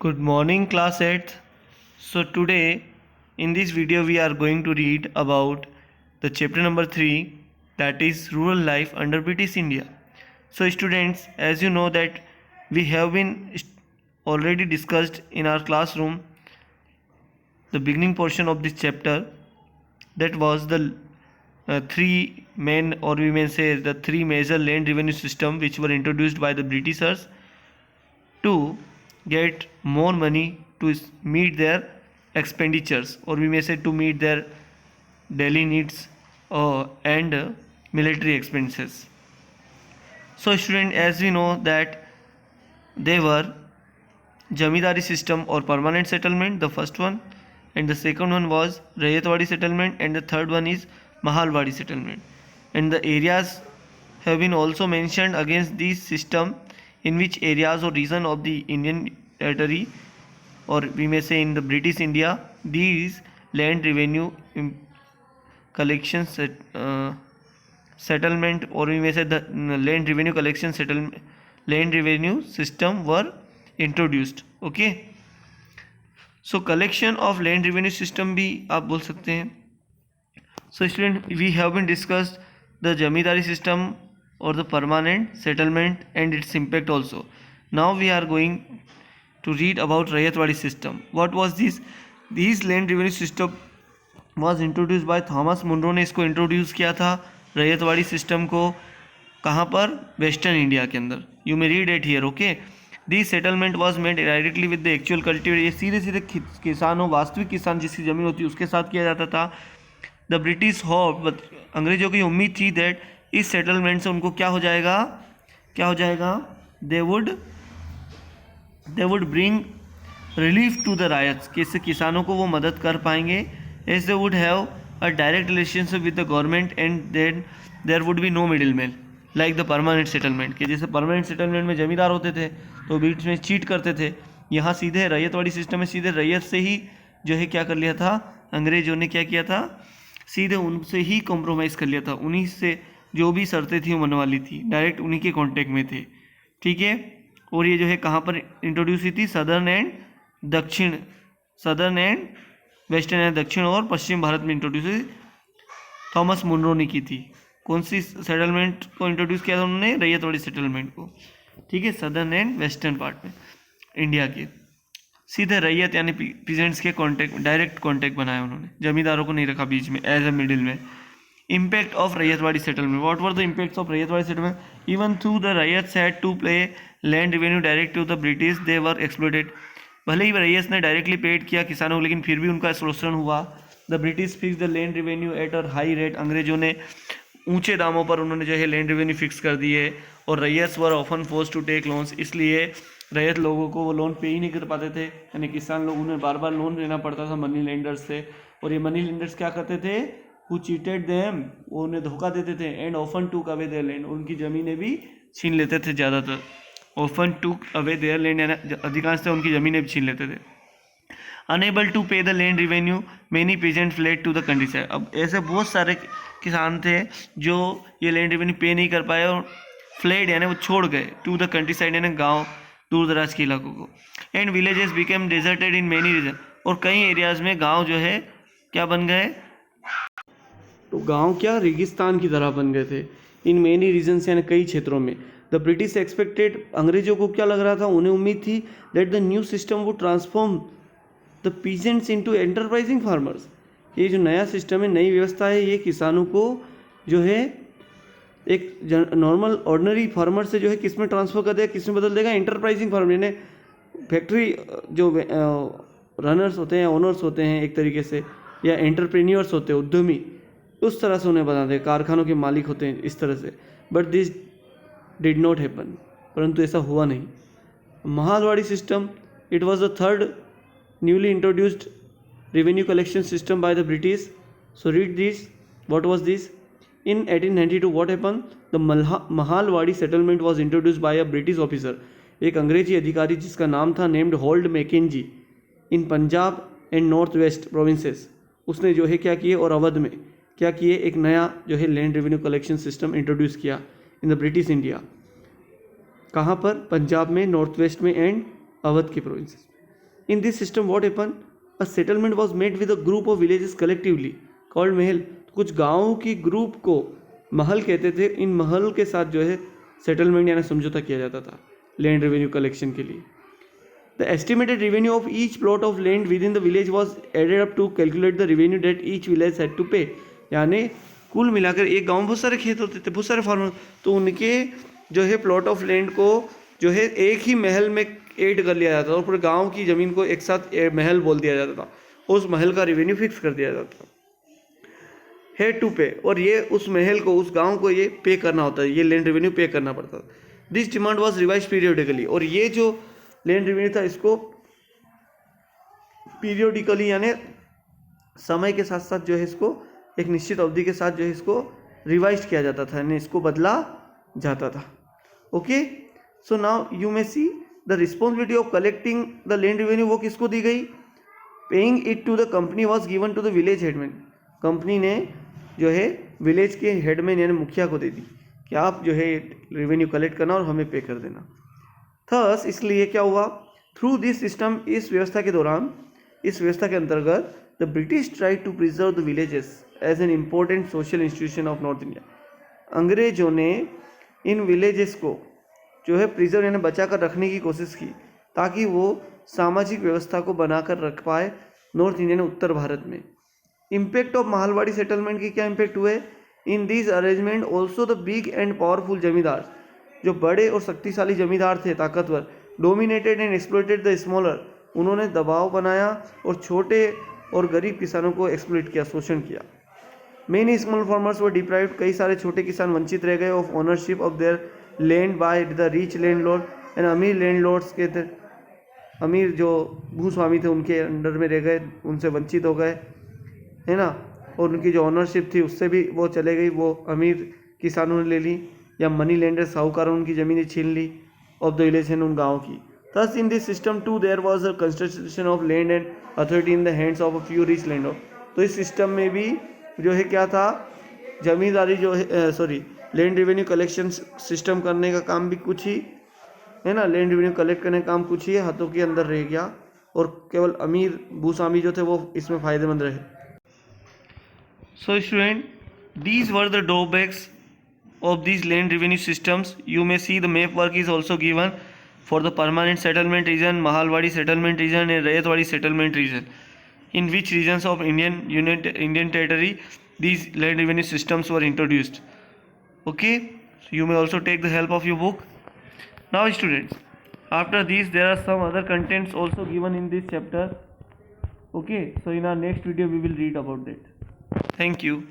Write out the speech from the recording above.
Good morning, class 8th. So today in this video we are going to read about the chapter number 3, that is rural life under British India. So students, as you know that we have been already discussed in our classroom the beginning portion of this chapter, that was the three main, or we may say the three major land revenue system which were introduced by the Britishers to get more money to meet their expenditures, or we may say to meet their daily needs and military expenses. So student, as we know that they were Jamidari system or permanent settlement, the first one, and the second one was Rayatwadi settlement, and the third one is Mahalwadi settlement. And the areas have been also mentioned against this system, in which areas or region of the Indian territory, or we may say in the British India, these land revenue collection settlement, or we may say the land revenue collection settlement, land revenue system were introduced. Okay, so collection of land revenue system भी आप बोल सकते हैं. So student, we have been discussed the Jamidari system or the permanent settlement and its impact also. Now we are going to read about Rayatwadi system. What was this? This land revenue system was introduced by Thomas Munro ने इसको introduce किया था ryotwari system को. कहाँ पर? Western India के अंदर. You may read it here. Okay, this settlement was made directly with the actual cultivator. ये सीधे सीधे किसानों, वास्तविक किसान जिसकी ज़मीन होती है उसके साथ किया जाता था. द ब्रिटिश होप, अंग्रेजों की उम्मीद थी दैट इस सेटलमेंट से उनको क्या हो जाएगा, they would bring relief to the ryots, कि इससे किसानों को वो मदद कर पाएंगे. As they would have a direct relationship with the government and then there would be no middle man like the permanent settlement. कि जैसे परमानेंट सेटलमेंट में जमींदार होते थे तो बीच में चीट करते थे, यहाँ सीधे रैयतवाड़ी सिस्टम में सीधे रैयत से ही जो है क्या कर लिया था, अंग्रेजों ने क्या किया था, सीधे उनसे ही कॉम्प्रोमाइज़ कर लिया था. उन्हीं से जो भी शर्तें थी वो मनवा ली थी, डायरेक्ट उन्हीं के कॉन्टेक्ट में थे. ठीक है, और ये जो है कहाँ पर इंट्रोड्यूस हुई थी? सदर्न एंड वेस्टर्न एंड दक्षिण और पश्चिम भारत में इंट्रोड्यूस हुई. थॉमस मुनरो ने की थी. कौन सी सेटलमेंट को इंट्रोड्यूस किया था उन्होंने? रैयतवाड़ी सेटलमेंट को. ठीक है, सदर्न एंड वेस्टर्न पार्ट में इंडिया के. सीधे रैयत यानी पीजेंट्स के कॉन्टेक्ट, डायरेक्ट कॉन्टेक्ट बनाया उन्होंने, जमींदारों को नहीं रखा बीच में एज अ मिडिल में. Impact of Ryotwari settlement. What were the impacts of Ryotwari settlement? Even through the ryots had to pay land revenue direct to the British, they were exploited. भले ही रैयत ने डायरेक्टली पेड किया किसानों को, लेकिन फिर भी उनका शोषण हुआ. The British fix the land revenue at a high rate. अंग्रेजों ने ऊंचे दामों पर उन्होंने जो है लैंड रेवेन्यू फिक्स कर दिए. और ryots were often forced to take loans, इसलिए रैयत लोगों को वो लोन पे ही नहीं कर पाते थे, यानी किसान लोग, उन्हें बार बार लोन लेना पड़ता था मनी लेंडर्स से. और ये मनी लेंडर्स क्या करते थे? हु चीटेड देम, वो उन्हें धोखा देते थे. एंड ऑफन टूक अवे देयर लैंड, उनकी ज़मीनें भी छीन लेते थे ज़्यादातर. ऑफन टूक अवे देयर लैंड, यानी अधिकांशतः उनकी ज़मीनें भी छीन लेते थे. Unable to pay the land revenue, many peasant fled to the countryside. अब ऐसे बहुत सारे किसान थे जो ये लैंड रेवेन्यू पे नहीं कर पाए और फ्लेड यानी वो छोड़ गए टू द कंट्री साइड, यानी गाँव, दूर दराज के इलाकों को. And villages became deserted in many region, और कई एरियाज़ में गाँव जो है क्या बन गए, तो गांव क्या रेगिस्तान की तरह बन गए थे. इन मेनी रीजन्स, यानी कई क्षेत्रों में. द ब्रिटिश एक्सपेक्टेड, अंग्रेजों को क्या लग रहा था, उन्हें उम्मीद थी that the new system would transform the peasants into enterprising farmers. ये जो नया सिस्टम है, नई व्यवस्था है, ये किसानों को जो है एक नॉर्मल ऑर्डिनरी फार्मर से जो है किस में ट्रांसफ़र कर देगा, किस में बदल देगा? एंटरप्राइजिंग फार्मर, यानी फैक्ट्री जो रनर्स होते हैं, ओनर्स होते हैं एक तरीके से, या एंटरप्रेन्योर्स होते हैं, उद्यमी, उस तरह से उन्हें बना दे, कारखानों के मालिक होते हैं इस तरह से. But this did not happen, परंतु ऐसा हुआ नहीं. Mahalwari system, it was the third newly introduced revenue collection system by the British. So read this. What was this? In 1892, what happened? The Mahalwadi settlement was introduced by a British officer. एक अंग्रेजी अधिकारी जिसका नाम था named Holt Mackenzie, in Punjab and North West Provinces. उसने जो है क्या किए, और अवध में क्या किए, एक नया जो है land revenue collection system introduce किया इन द ब्रिटिश इंडिया. कहाँ पर? पंजाब में, नॉर्थ वेस्ट में एंड अवध के provinces. In this system what happened? A settlement was made with a group of villages collectively called महल. कुछ गाँव की ग्रुप को महल कहते थे. इन महल के साथ जो है सेटलमेंट यानी समझौता किया जाता था लैंड रेवेन्यू कलेक्शन के लिए. The estimated revenue of each plot of land within the village was added up to calculate the revenue that each village had to pay. यानी कुल मिलाकर एक गांव में बहुत सारे खेत होते थे, बहुत सारे फार्मर, तो उनके जो है प्लॉट ऑफ लैंड को जो है एक ही महल में ऐड कर लिया जाता था और पूरे गांव की ज़मीन को एक साथ महल बोल दिया जाता था. उस महल का रेवेन्यू फिक्स कर दिया जाता था. हैड टू पे, और ये उस महल को, उस गांव को ये पे करना होता है, ये लैंड रेवेन्यू पे करना पड़ता था. This demand was revise periodically, और ये जो लैंड रेवेन्यू था इसको पीरियडिकली यानी समय के साथ साथ जो है इसको एक निश्चित अवधि के साथ जो है इसको रिवाइज किया जाता था, यानी इसको बदला जाता था. Okay, so now you may see the responsibility of collecting the land revenue वो किसको दी गई? Paying it to the company was given to the village headman. कंपनी ने जो है विलेज के हेडमैन यानी मुखिया को दे दी कि आप जो है रेवेन्यू कलेक्ट करना और हमें पे कर देना. थस इसलिए क्या हुआ? थ्रू दिस सिस्टम, इस व्यवस्था के दौरान, इस व्यवस्था के अंतर्गत the British try to preserve the villages as an important social institution of North India. अंग्रेजों ने इन विलेजेस को जो है प्रिजर्व यानी बचा कर रखने की कोशिश की ताकि वो सामाजिक व्यवस्था को बनाकर रख पाए नॉर्थ इंडिया में, उत्तर भारत में. इम्पैक्ट ऑफ माहलवाड़ी सेटलमेंट की क्या इम्पैक्ट हुए? In this arrangement also the big and powerful जमींदार, जो बड़े और शक्तिशाली जमींदार थे, ताकतवर, dominated and exploited the smaller, उन्होंने दबाव बनाया और छोटे और गरीब किसानों को एक्सप्लॉइट किया, शोषण किया. मेनी स्मॉल फार्मर्स वर डिप्राइव्ड, कई सारे छोटे किसान वंचित रह गए, of ownership of their land by the rich landlord and अमीर लैंडलॉर्ड्स के थे, अमीर जो भूस्वामी थे उनके अंडर में रह गए, उनसे वंचित हो गए, है ना. और उनकी जो ओनरशिप थी उससे भी वो चले गई, वो अमीर किसानों ने ले ली, या मनी लेंडर साहूकारों ने उनकी ज़मीनें छीन ली ऑफ द विलेज एंड उन गाँव की. Thus in this system too there was a construction of land and authority in the hands of a few rich landlord. तो इस सिस्टम में भी जो है क्या था, जमींदारी जो है लैंड रेवेन्यू कलेक्शन सिस्टम करने का काम भी कुछ ही है ना, लैंड रेवेन्यू कलेक्ट करने का काम कुछ ही है, हाथों के अंदर रह गया और केवल अमीर भूस्वामी जो थे वो इसमें फ़ायदेमंद रहे. So student, these were the drawbacks of these land revenue systems. You may see the map work is also given for the permanent settlement region, Mahalwadi settlement region and Rayatwadi settlement region. In which regions of Indian territory these land revenue systems were introduced. Okay, so you may also take the help of your book. Now students, after these there are some other contents also given in this chapter. Okay, so in our next video we will read about that. Thank you.